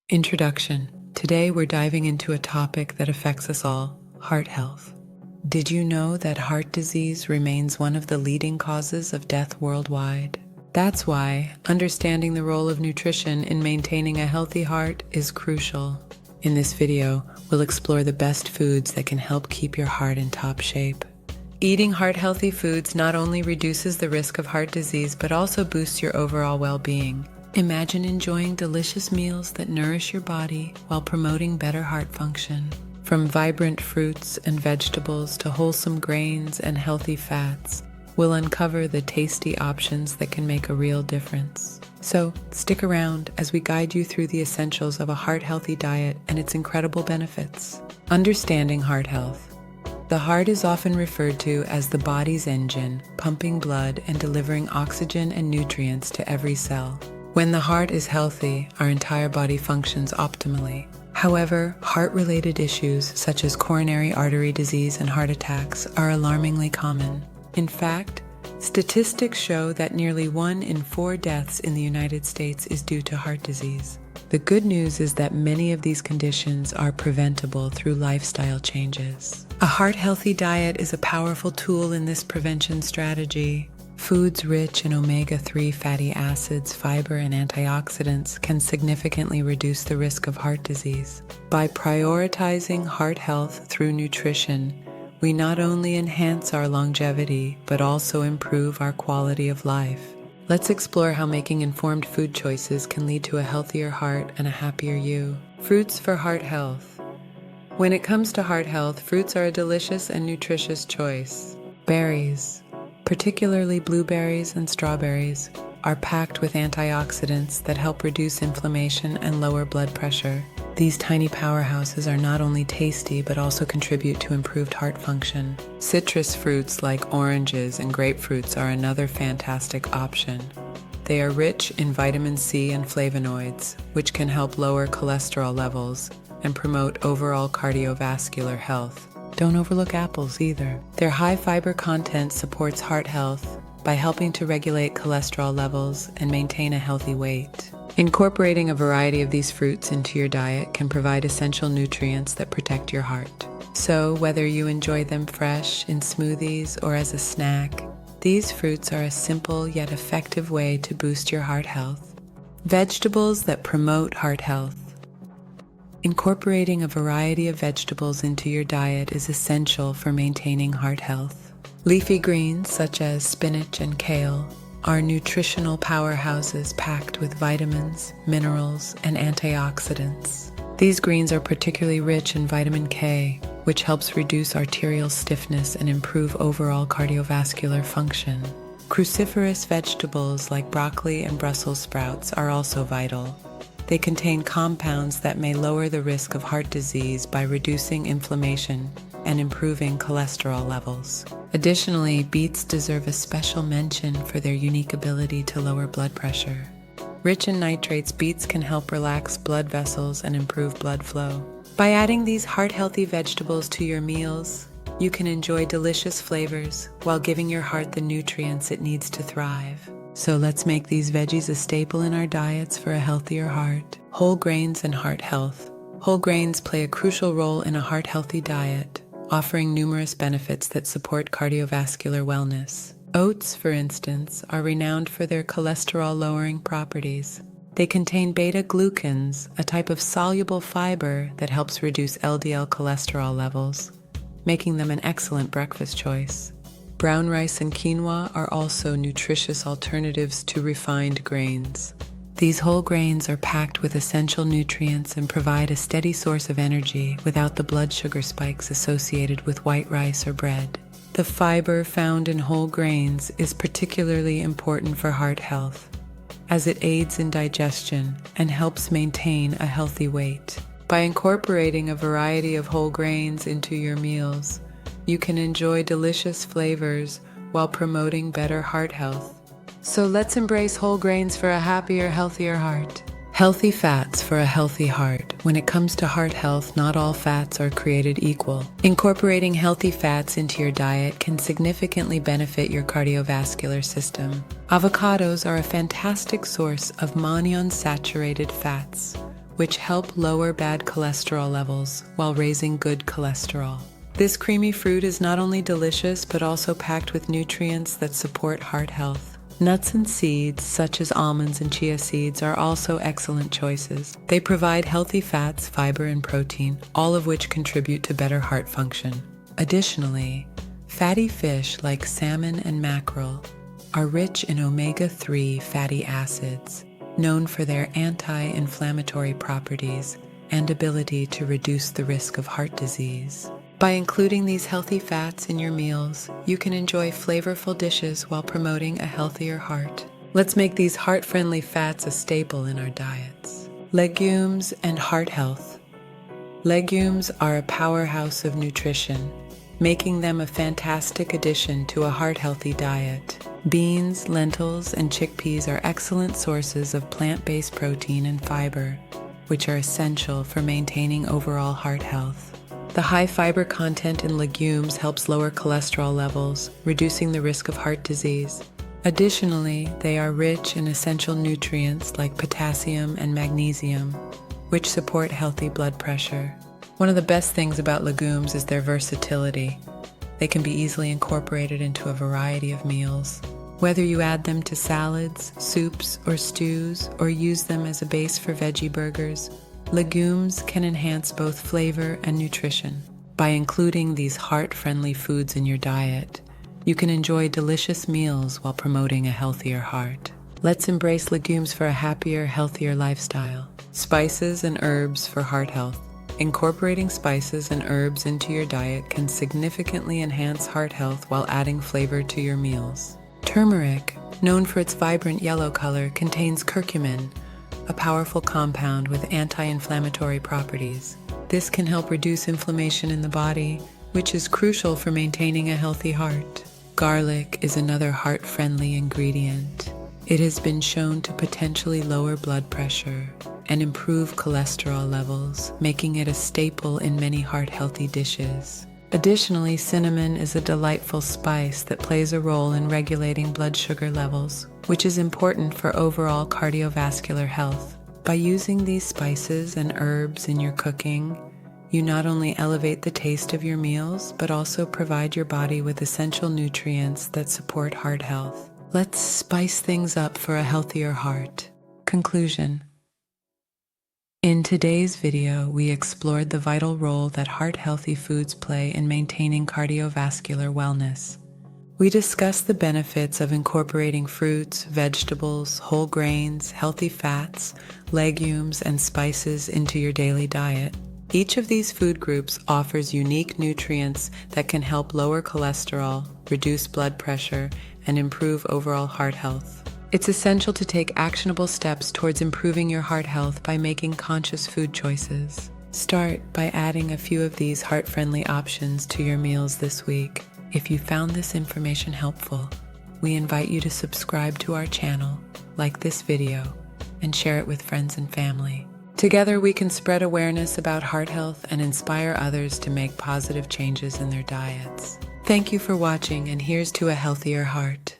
Introduction. Today we're diving into a topic that affects us all, heart health. Did you know that heart disease remains one of the leading causes of death worldwide? That's why understanding the role of nutrition in maintaining a healthy heart is crucial. In this video, we'll explore the best foods that can help keep your heart in top shape. Eating heart-healthy foods not only reduces the risk of heart disease, but also boosts your overall well-being. Imagine enjoying delicious meals that nourish your body while promoting better heart function. From vibrant fruits and vegetables to wholesome grains and healthy fats, we'll uncover the tasty options that can make a real difference. So, stick around as we guide you through the essentials of a heart-healthy diet and its incredible benefits. Understanding heart health. The heart is often referred to as the body's engine, pumping blood and delivering oxygen and nutrients to every cell. When the heart is healthy, our entire body functions optimally. However, heart-related issues such as coronary artery disease and heart attacks are alarmingly common. In fact, statistics show that nearly 1 in 4 deaths in the United States is due to heart disease. The good news is that many of these conditions are preventable through lifestyle changes. A heart-healthy diet is a powerful tool in this prevention strategy. Foods rich in omega-3 fatty acids, fiber, and antioxidants can significantly reduce the risk of heart disease. By prioritizing heart health through nutrition, we not only enhance our longevity, but also improve our quality of life. Let's explore how making informed food choices can lead to a healthier heart and a happier you. Fruits for heart health. When it comes to heart health, fruits are a delicious and nutritious choice. Berries, particularly blueberries and strawberries, are packed with antioxidants that help reduce inflammation and lower blood pressure. These tiny powerhouses are not only tasty but also contribute to improved heart function. Citrus fruits like oranges and grapefruits are another fantastic option. They are rich in vitamin C and flavonoids, which can help lower cholesterol levels and promote overall cardiovascular health. Don't overlook apples either. Their high fiber content supports heart health by helping to regulate cholesterol levels and maintain a healthy weight. Incorporating a variety of these fruits into your diet can provide essential nutrients that protect your heart. So, whether you enjoy them fresh, in smoothies, or as a snack, these fruits are a simple yet effective way to boost your heart health. Vegetables that promote heart health. Incorporating a variety of vegetables into your diet is essential for maintaining heart health. Leafy greens such as spinach and kale are nutritional powerhouses packed with vitamins, minerals, and antioxidants. These greens are particularly rich in vitamin K, which helps reduce arterial stiffness and improve overall cardiovascular function. Cruciferous vegetables like broccoli and Brussels sprouts are also vital. They contain compounds that may lower the risk of heart disease by reducing inflammation and improving cholesterol levels. Additionally, beets deserve a special mention for their unique ability to lower blood pressure. Rich in nitrates, beets can help relax blood vessels and improve blood flow. By adding these heart-healthy vegetables to your meals, you can enjoy delicious flavors while giving your heart the nutrients it needs to thrive. So let's make these veggies a staple in our diets for a healthier heart. Whole grains and heart health. Whole grains play a crucial role in a heart-healthy diet, offering numerous benefits that support cardiovascular wellness. Oats, for instance, are renowned for their cholesterol-lowering properties. They contain beta-glucans, a type of soluble fiber that helps reduce LDL cholesterol levels, making them an excellent breakfast choice. Brown rice and quinoa are also nutritious alternatives to refined grains. These whole grains are packed with essential nutrients and provide a steady source of energy without the blood sugar spikes associated with white rice or bread. The fiber found in whole grains is particularly important for heart health, as it aids in digestion and helps maintain a healthy weight. By incorporating a variety of whole grains into your meals, you can enjoy delicious flavors while promoting better heart health. So let's embrace whole grains for a happier, healthier heart. Healthy fats for a healthy heart. When it comes to heart health, not all fats are created equal. Incorporating healthy fats into your diet can significantly benefit your cardiovascular system. Avocados are a fantastic source of monounsaturated fats, which help lower bad cholesterol levels while raising good cholesterol. This creamy fruit is not only delicious but also packed with nutrients that support heart health. Nuts and seeds, such as almonds and chia seeds, are also excellent choices. They provide healthy fats, fiber, and protein, all of which contribute to better heart function. Additionally, fatty fish like salmon and mackerel are rich in omega-3 fatty acids, known for their anti-inflammatory properties and ability to reduce the risk of heart disease. By including these healthy fats in your meals, you can enjoy flavorful dishes while promoting a healthier heart. Let's make these heart-friendly fats a staple in our diets. Legumes and heart health. Legumes are a powerhouse of nutrition, making them a fantastic addition to a heart-healthy diet. Beans, lentils, and chickpeas are excellent sources of plant-based protein and fiber, which are essential for maintaining overall heart health. The high fiber content in legumes helps lower cholesterol levels, reducing the risk of heart disease. Additionally, they are rich in essential nutrients like potassium and magnesium, which support healthy blood pressure. One of the best things about legumes is their versatility. They can be easily incorporated into a variety of meals. Whether you add them to salads, soups, or stews, or use them as a base for veggie burgers, legumes can enhance both flavor and nutrition. By including these heart-friendly foods in your diet, you can enjoy delicious meals while promoting a healthier heart. Let's embrace legumes for a happier, healthier lifestyle. Spices and herbs for heart health. Incorporating spices and herbs into your diet can significantly enhance heart health while adding flavor to your meals. Turmeric, known for its vibrant yellow color, contains curcumin, a powerful compound with anti-inflammatory properties. This can help reduce inflammation in the body, which is crucial for maintaining a healthy heart. Garlic is another heart-friendly ingredient. It has been shown to potentially lower blood pressure and improve cholesterol levels, making it a staple in many heart-healthy dishes. Additionally, cinnamon is a delightful spice that plays a role in regulating blood sugar levels, which is important for overall cardiovascular health. By using these spices and herbs in your cooking, you not only elevate the taste of your meals, but also provide your body with essential nutrients that support heart health. Let's spice things up for a healthier heart. Conclusion. In today's video, we explored the vital role that heart-healthy foods play in maintaining cardiovascular wellness. We discussed the benefits of incorporating fruits, vegetables, whole grains, healthy fats, legumes, and spices into your daily diet. Each of these food groups offers unique nutrients that can help lower cholesterol, reduce blood pressure, and improve overall heart health. It's essential to take actionable steps towards improving your heart health by making conscious food choices. Start by adding a few of these heart-friendly options to your meals this week. If you found this information helpful, we invite you to subscribe to our channel, like this video, and share it with friends and family. Together, we can spread awareness about heart health and inspire others to make positive changes in their diets. Thank you for watching, and here's to a healthier heart.